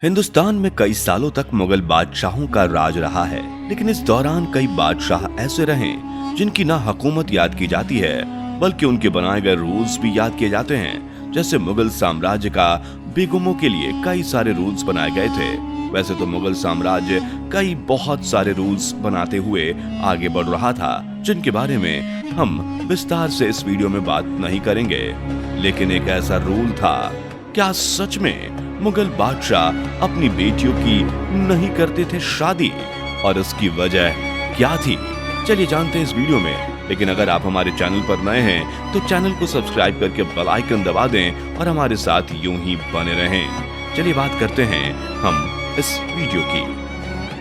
हिंदुस्तान में कई सालों तक मुगल बादशाहों का राज रहा है, लेकिन इस दौरान कई बादशाह ऐसे रहे जिनकी ना हुकूमत याद की जाती है बल्कि उनके बनाए गए रूल्स भी याद किए जाते हैं। जैसे मुगल साम्राज्य का बेगमों के लिए कई सारे रूल्स बनाए गए थे। वैसे तो मुगल साम्राज्य कई बहुत सारे रूल्स बनाते हुए आगे बढ़ रहा था, जिनके बारे में हम विस्तार से इस वीडियो में बात नहीं करेंगे। लेकिन एक ऐसा रूल था, क्या सच में मुगल बादशाह अपनी बेटियों की नहीं करते थे शादी, और इसकी वजह क्या थी? चलिए जानते हैं इस वीडियो में। लेकिन अगर आप हमारे चैनल पर नए हैं तो चैनल को सब्सक्राइब करके बेल आइकन दबा दें और हमारे साथ यूं ही बने रहें। चलिए बात करते हैं हम इस वीडियो की।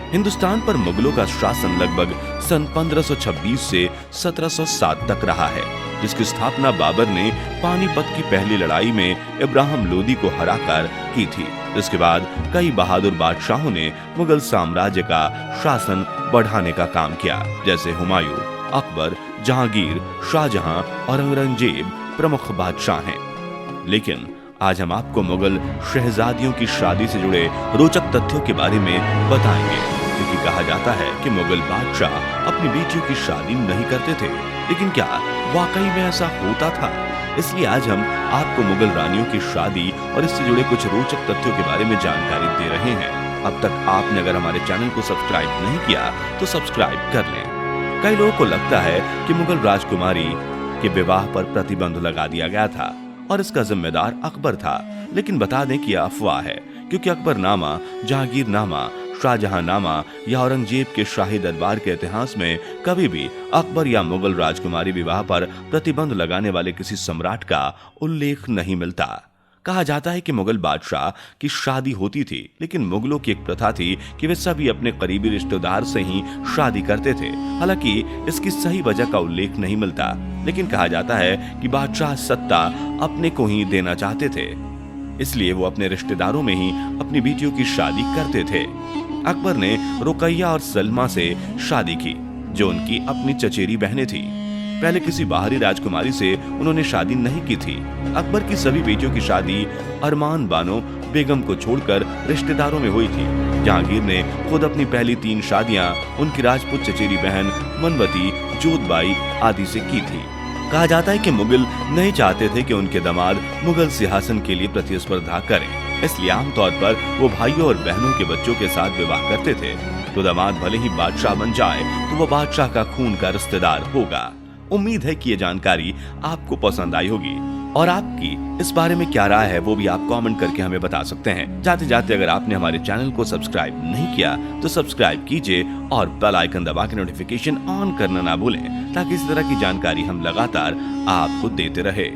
हिंदुस्तान पर मुगलों का शासन लगभग सन 1526 से 1707 तक रहा है, जिसकी स्थापना बाबर ने पानीपत की पहली लड़ाई में इब्राहिम लोदी को हराकर की थी। इसके बाद कई बहादुर बादशाहों ने मुगल साम्राज्य का शासन बढ़ाने का काम किया, जैसे हुमायूं, अकबर, जहांगीर, शाहजहां और औरंगजेब प्रमुख बादशाह हैं। लेकिन आज हम आपको मुगल शहजादियों की शादी से जुड़े रोचक तथ्यों के बारे में बताएंगे, क्योंकि कहा जाता है कि मुगल बादशाह अपनी बेटियों की शादी नहीं करते थे। लेकिन क्या वाकई में ऐसा होता था? इसलिए आज हम आपको मुगल रानियों की शादी और इससे जुड़े कुछ रोचक तथ्यों के बारे में जानकारी दे रहे हैं। अब तक आपने अगर हमारे चैनल को सब्सक्राइब नहीं किया तो सब्सक्राइब कर लें। कई लोगों को लगता है कि मुगल राजकुमारी के विवाह पर प्रतिबंध लगा दिया गया था और इसका जिम्मेदार अकबर था, लेकिन बता दें कि यह अफवाह है, क्योंकि अकबरनामा, जहांगीरनामा, शाहजहांनामा या औरंगजेब के शाही दरबार के इतिहास में कभी भी अकबर या मुगल राजकुमारी विवाह पर प्रतिबंध लगाने वाले किसी सम्राट का उल्लेख नहीं मिलता। कहा जाता है कि मुगल बादशाह की शादी होती थी, लेकिन मुगलों की एक प्रथा थी कि वे सभी अपने करीबी रिश्तेदार से ही शादी करते थे। हालांकि इसकी सही वजह का उल्लेख नहीं मिलता, लेकिन कहा जाता है कि बादशाह सत्ता अपने को ही देना चाहते थे, इसलिए वो अपने रिश्तेदारों में ही अपनी बेटियों की शादी करते थे। अकबर ने रुकैया और सलमा से शादी की, जो उनकी अपनी चचेरी बहनें थी। पहले किसी बाहरी राजकुमारी से उन्होंने शादी नहीं की थी। अकबर की सभी बेटियों की शादी अरमान बानो बेगम को छोड़कर रिश्तेदारों में हुई थी। जहांगीर ने खुद अपनी पहली 3 शादियां उनकी राजपूत चचेरी बहन मनवती, जोधबाई आदि से की थी। कहा जाता है कि मुगल नहीं चाहते थे कि उनके दामाद मुगल सिंहासन के लिए प्रतिस्पर्धा करें, इसलिए आमतौर पर वो भाइयों और बहनों के बच्चों के साथ विवाह करते थे। तो दामाद भले ही बादशाह बन जाए तो वो बादशाह का खून का रिश्तेदार होगा। उम्मीद है कि ये जानकारी आपको पसंद आई होगी, और आपकी इस बारे में क्या राय है वो भी आप कमेंट करके हमें बता सकते हैं। जाते जाते अगर आपने हमारे चैनल को सब्सक्राइब नहीं किया तो सब्सक्राइब कीजिए और बेल आइकन दबा के नोटिफिकेशन ऑन करना ना भूलें, ताकि इस तरह की जानकारी हम लगातार आपको देते रहे।